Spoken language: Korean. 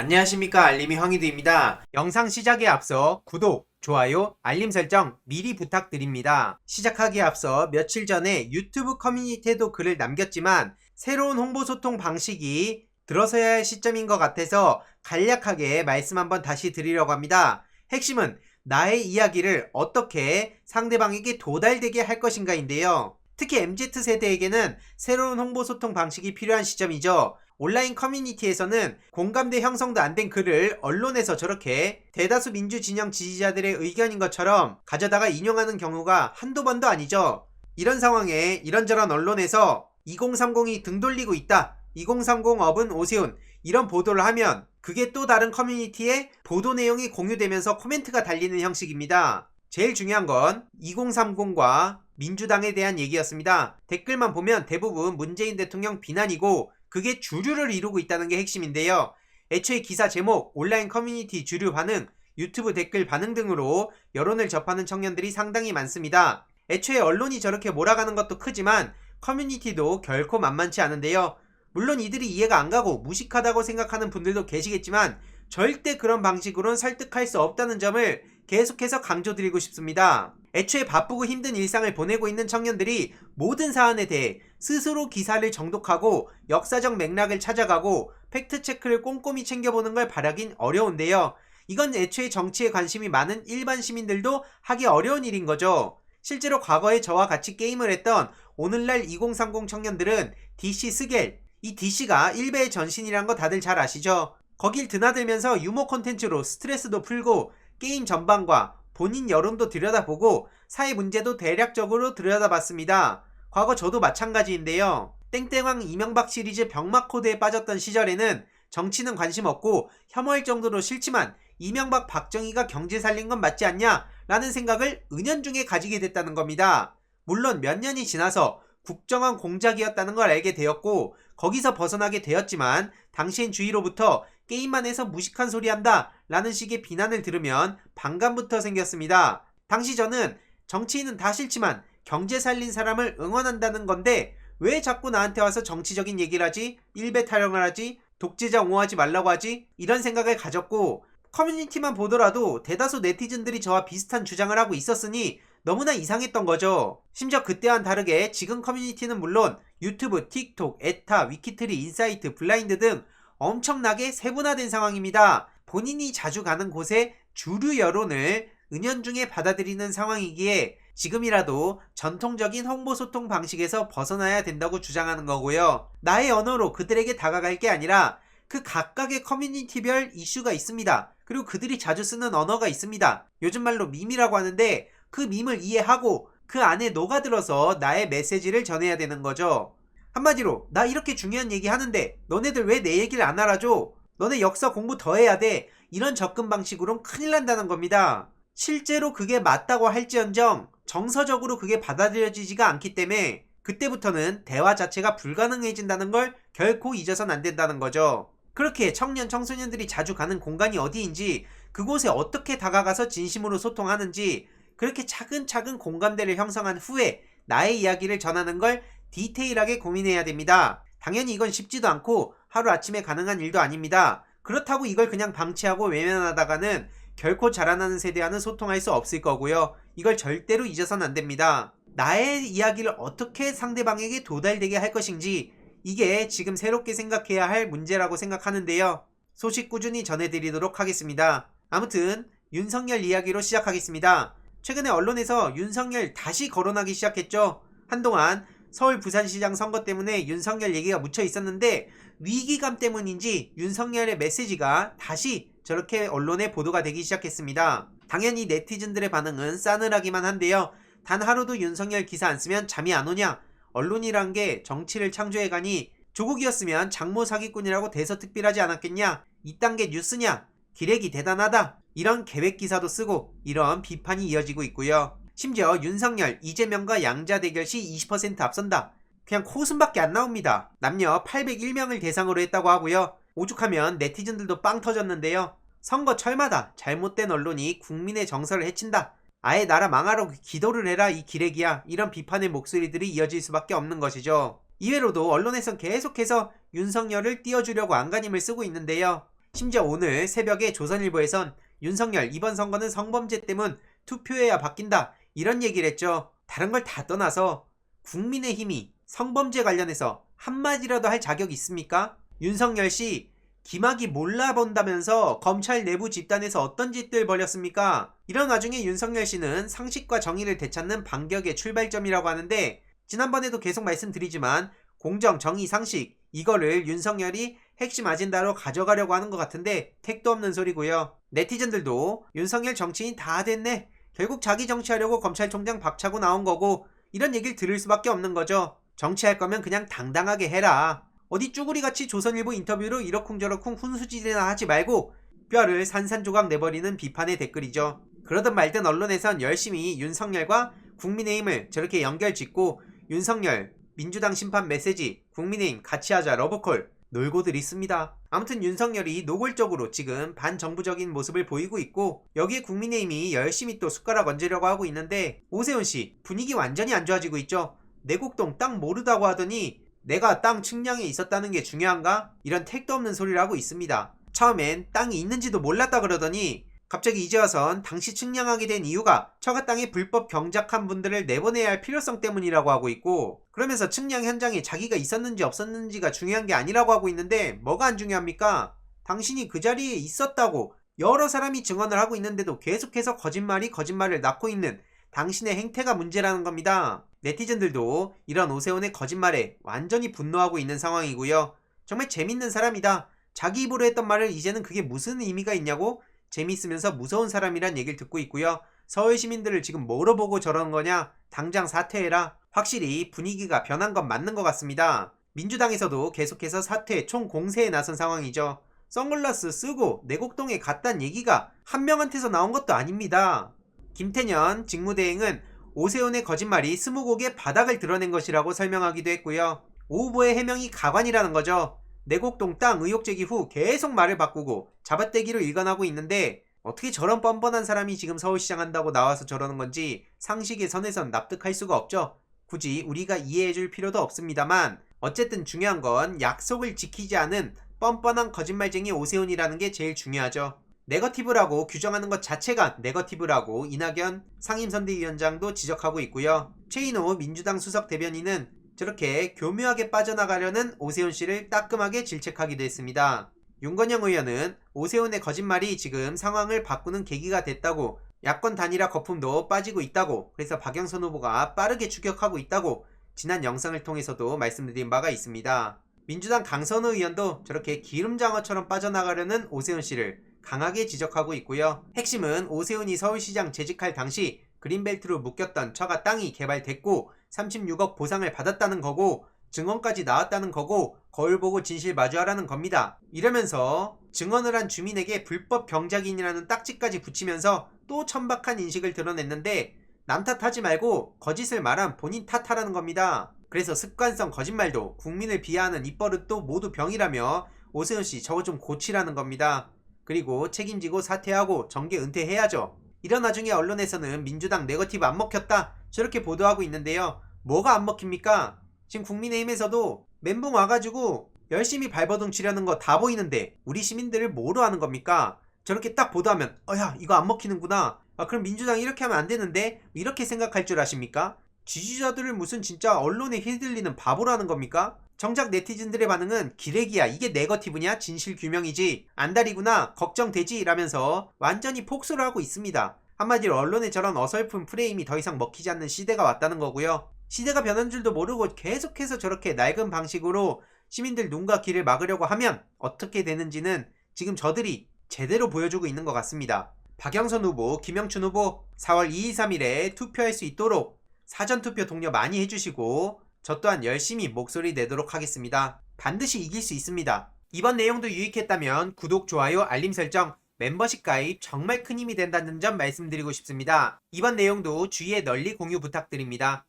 안녕하십니까, 알림이 황희두입니다. 영상 시작에 앞서 구독, 좋아요, 알림 설정 미리 부탁드립니다. 시작하기에 앞서 며칠 전에 유튜브 커뮤니티에도 글을 남겼지만 새로운 홍보 소통 방식이 들어서야 할 시점인 것 같아서 간략하게 말씀 한번 다시 드리려고 합니다. 핵심은 나의 이야기를 어떻게 상대방에게 도달되게 할 것인가인데요. 특히 MZ세대에게는 새로운 홍보 소통 방식이 필요한 시점이죠. 온라인 커뮤니티에서는 공감대 형성도 안 된 글을 언론에서 저렇게 대다수 민주진영 지지자들의 의견인 것처럼 가져다가 인용하는 경우가 한두 번도 아니죠. 이런 상황에 이런저런 언론에서 2030이 등 돌리고 있다, 2030 업은 오세훈, 이런 보도를 하면 그게 또 다른 커뮤니티에 보도 내용이 공유되면서 코멘트가 달리는 형식입니다. 제일 중요한 건 2030과 민주당에 대한 얘기였습니다. 댓글만 보면 대부분 문재인 대통령 비난이고 그게 주류를 이루고 있다는 게 핵심인데요. 애초에 기사 제목, 온라인 커뮤니티 주류 반응, 유튜브 댓글 반응 등으로 여론을 접하는 청년들이 상당히 많습니다. 애초에 언론이 저렇게 몰아가는 것도 크지만 커뮤니티도 결코 만만치 않은데요. 물론 이들이 이해가 안 가고 무식하다고 생각하는 분들도 계시겠지만 절대 그런 방식으로는 설득할 수 없다는 점을 계속해서 강조드리고 싶습니다. 애초에 바쁘고 힘든 일상을 보내고 있는 청년들이 모든 사안에 대해 스스로 기사를 정독하고 역사적 맥락을 찾아가고 팩트체크를 꼼꼼히 챙겨보는 걸 바라긴 어려운데요. 이건 애초에 정치에 관심이 많은 일반 시민들도 하기 어려운 일인 거죠. 실제로 과거에 저와 같이 게임을 했던 오늘날 2030 청년들은 DC 스겔, 이 DC가 일베의 전신이란 거 다들 잘 아시죠? 거길 드나들면서 유머 콘텐츠로 스트레스도 풀고 게임 전반과 본인 여론도 들여다보고 사회 문제도 대략적으로 들여다봤습니다. 과거 저도 마찬가지인데요. 땡땡왕 이명박 시리즈 병맛 코드에 빠졌던 시절에는 정치는 관심 없고 혐오할 정도로 싫지만 이명박 박정희가 경제 살린 건 맞지 않냐? 라는 생각을 은연중에 가지게 됐다는 겁니다. 물론 몇 년이 지나서 국정원 공작이었다는 걸 알게 되었고 거기서 벗어나게 되었지만 당시엔 주위로부터 게임만 해서 무식한 소리 한다 라는 식의 비난을 들으면 반감부터 생겼습니다. 당시 저는 정치인은 다 싫지만 경제 살린 사람을 응원한다는 건데 왜 자꾸 나한테 와서 정치적인 얘기를 하지? 일배 타령을 하지? 독재자 옹호하지 말라고 하지? 이런 생각을 가졌고 커뮤니티만 보더라도 대다수 네티즌들이 저와 비슷한 주장을 하고 있었으니 너무나 이상했던 거죠. 심지어 그때와는 다르게 지금 커뮤니티는 물론 유튜브, 틱톡, 에타, 위키트리, 인사이트, 블라인드 등 엄청나게 세분화된 상황입니다. 본인이 자주 가는 곳에 주류 여론을 은연중에 받아들이는 상황이기에 지금이라도 전통적인 홍보소통 방식에서 벗어나야 된다고 주장하는 거고요. 나의 언어로 그들에게 다가갈 게 아니라 그 각각의 커뮤니티별 이슈가 있습니다. 그리고 그들이 자주 쓰는 언어가 있습니다. 요즘 말로 밈이라고 하는데 그 밈을 이해하고 그 안에 녹아들어서 나의 메시지를 전해야 되는 거죠. 한마디로 나 이렇게 중요한 얘기 하는데 너네들 왜 내 얘기를 안 알아줘? 너네 역사 공부 더 해야 돼. 이런 접근 방식으론 큰일 난다는 겁니다. 실제로 그게 맞다고 할지언정 정서적으로 그게 받아들여지지가 않기 때문에 그때부터는 대화 자체가 불가능해진다는 걸 결코 잊어선 안 된다는 거죠. 그렇게 청년 청소년들이 자주 가는 공간이 어디인지, 그곳에 어떻게 다가가서 진심으로 소통하는지, 그렇게 차근차근 공감대를 형성한 후에 나의 이야기를 전하는 걸 디테일하게 고민해야 됩니다. 당연히 이건 쉽지도 않고 하루아침에 가능한 일도 아닙니다. 그렇다고 이걸 그냥 방치하고 외면하다가는 결코 자라나는 세대와는 소통할 수 없을 거고요. 이걸 절대로 잊어선 안 됩니다. 나의 이야기를 어떻게 상대방에게 도달되게 할 것인지, 이게 지금 새롭게 생각해야 할 문제라고 생각하는데요. 소식 꾸준히 전해드리도록 하겠습니다. 아무튼 윤석열 이야기로 시작하겠습니다. 최근에 언론에서 윤석열 다시 거론하기 시작했죠. 한동안 서울 부산시장 선거 때문에 윤석열 얘기가 묻혀 있었는데 위기감 때문인지 윤석열의 메시지가 다시 저렇게 언론에 보도가 되기 시작했습니다. 당연히 네티즌들의 반응은 싸늘하기만 한데요. 단 하루도 윤석열 기사 안 쓰면 잠이 안 오냐? 언론이란 게 정치를 창조해가니 조국이었으면 장모 사기꾼이라고 대서특필하지 않았겠냐? 이딴 게 뉴스냐? 기레기 대단하다. 이런 계획 기사도 쓰고 이런 비판이 이어지고 있고요. 심지어 윤석열, 이재명과 양자 대결 시 20% 앞선다. 그냥 코웃음밖에 안 나옵니다. 남녀 801명을 대상으로 했다고 하고요. 오죽하면 네티즌들도 빵 터졌는데요. 선거철마다 잘못된 언론이 국민의 정서를 해친다. 아예 나라 망하라고 기도를 해라 이 기레기야. 이런 비판의 목소리들이 이어질 수밖에 없는 것이죠. 이외로도 언론에선 계속해서 윤석열을 띄워주려고 안간힘을 쓰고 있는데요. 심지어 오늘 새벽에 조선일보에선 윤석열 이번 선거는 성범죄 때문 투표해야 바뀐다 이런 얘기를 했죠. 다른 걸 다 떠나서 국민의힘이 성범죄 관련해서 한마디라도 할 자격이 있습니까? 윤석열 씨 김학이 몰라본다면서 검찰 내부 집단에서 어떤 짓들 벌였습니까? 이런 와중에 윤석열 씨는 상식과 정의를 되찾는 반격의 출발점이라고 하는데, 지난번에도 계속 말씀드리지만 공정, 정의, 상식 이거를 윤석열이 핵심 아젠다로 가져가려고 하는 것 같은데 택도 없는 소리고요. 네티즌들도 윤석열 정치인 다 됐네, 결국 자기 정치하려고 검찰총장 박차고 나온 거고, 이런 얘기를 들을 수밖에 없는 거죠. 정치할 거면 그냥 당당하게 해라. 어디 쭈구리같이 조선일보 인터뷰로 이러쿵저러쿵 훈수지대나 하지 말고 뼈를 산산조각 내버리는 비판의 댓글이죠. 그러든 말든 언론에선 열심히 윤석열과 국민의힘을 저렇게 연결짓고 윤석열, 민주당 심판 메시지, 국민의힘 같이 하자 러브콜 놀고들 있습니다. 아무튼 윤석열이 노골적으로 지금 반정부적인 모습을 보이고 있고, 여기에 국민의힘이 열심히 또 숟가락 얹으려고 하고 있는데, 오세훈씨 분위기 완전히 안 좋아지고 있죠. 내곡동 땅 모르다고 하더니 내가 땅 측량에 있었다는 게 중요한가? 이런 택도 없는 소리를 하고 있습니다. 처음엔 땅이 있는지도 몰랐다 그러더니 갑자기 이제 와선 당시 측량하게 된 이유가 처가 땅에 불법 경작한 분들을 내보내야 할 필요성 때문이라고 하고 있고, 그러면서 측량 현장에 자기가 있었는지 없었는지가 중요한 게 아니라고 하고 있는데, 뭐가 안 중요합니까? 당신이 그 자리에 있었다고 여러 사람이 증언을 하고 있는데도 계속해서 거짓말이 거짓말을 낳고 있는 당신의 행태가 문제라는 겁니다. 네티즌들도 이런 오세훈의 거짓말에 완전히 분노하고 있는 상황이고요. 정말 재밌는 사람이다. 자기 입으로 했던 말을 이제는 그게 무슨 의미가 있냐고 재밌으면서 무서운 사람이란 얘기를 듣고 있고요. 서울 시민들을 지금 뭐로 보고 저러는 거냐? 당장 사퇴해라. 확실히 분위기가 변한 건 맞는 것 같습니다. 민주당에서도 계속해서 사퇴, 총공세에 나선 상황이죠. 선글라스 쓰고 내곡동에 갔단 얘기가 한 명한테서 나온 것도 아닙니다. 김태년 직무대행은 오세훈의 거짓말이 스무곡의 바닥을 드러낸 것이라고 설명하기도 했고요. 오 후보의 해명이 가관이라는 거죠. 내곡동 땅 의혹 제기 후 계속 말을 바꾸고 잡아떼기로 일관하고 있는데, 어떻게 저런 뻔뻔한 사람이 지금 서울시장 한다고 나와서 저러는 건지 상식의 선에선 납득할 수가 없죠. 굳이 우리가 이해해줄 필요도 없습니다만, 어쨌든 중요한 건 약속을 지키지 않은 뻔뻔한 거짓말쟁이 오세훈이라는 게 제일 중요하죠. 네거티브라고 규정하는 것 자체가 네거티브라고 이낙연 상임선대위원장도 지적하고 있고요. 최인호 민주당 수석 대변인은 저렇게 교묘하게 빠져나가려는 오세훈 씨를 따끔하게 질책하기도 했습니다. 윤건영 의원은 오세훈의 거짓말이 지금 상황을 바꾸는 계기가 됐다고, 야권 단일화 거품도 빠지고 있다고, 그래서 박영선 후보가 빠르게 추격하고 있다고 지난 영상을 통해서도 말씀드린 바가 있습니다. 민주당 강선우 의원도 저렇게 기름장어처럼 빠져나가려는 오세훈 씨를 강하게 지적하고 있고요. 핵심은 오세훈이 서울시장 재직할 당시 그린벨트로 묶였던 처가 땅이 개발됐고 36억 보상을 받았다는 거고 증언까지 나왔다는 거고 거울 보고 진실 마주하라는 겁니다. 이러면서 증언을 한 주민에게 불법 경작인이라는 딱지까지 붙이면서 또 천박한 인식을 드러냈는데, 남 탓하지 말고 거짓을 말한 본인 탓하라는 겁니다. 그래서 습관성 거짓말도 국민을 비하하는 입버릇도 모두 병이라며 오세훈씨 저거 좀 고치라는 겁니다. 그리고 책임지고 사퇴하고 정계 은퇴해야죠. 이런 와중에 언론에서는 민주당 네거티브 안 먹혔다 저렇게 보도하고 있는데요. 뭐가 안 먹힙니까? 지금 국민의힘에서도 멘붕 와가지고 열심히 발버둥 치려는 거 다 보이는데 우리 시민들을 뭐로 하는 겁니까? 저렇게 딱 보도하면 야 이거 안 먹히는구나, 그럼 민주당이 이렇게 하면 안 되는데 이렇게 생각할 줄 아십니까? 지지자들을 무슨 진짜 언론에 휘둘리는 바보라는 겁니까? 정작 네티즌들의 반응은 기레기야, 이게 네거티브냐, 진실규명이지, 안달이구나, 걱정되지 라면서 완전히 폭소를 하고 있습니다. 한마디로 언론의 저런 어설픈 프레임이 더 이상 먹히지 않는 시대가 왔다는 거고요. 시대가 변한 줄도 모르고 계속해서 저렇게 낡은 방식으로 시민들 눈과 귀를 막으려고 하면 어떻게 되는지는 지금 저들이 제대로 보여주고 있는 것 같습니다. 박영선 후보, 김영춘 후보 4월 2일 3일에 투표할 수 있도록 사전투표 독려 많이 해주시고 저 또한 열심히 목소리 내도록 하겠습니다. 반드시 이길 수 있습니다. 이번 내용도 유익했다면 구독, 좋아요, 알림 설정, 멤버십 가입 정말 큰 힘이 된다는 점 말씀드리고 싶습니다. 이번 내용도 주위에 널리 공유 부탁드립니다.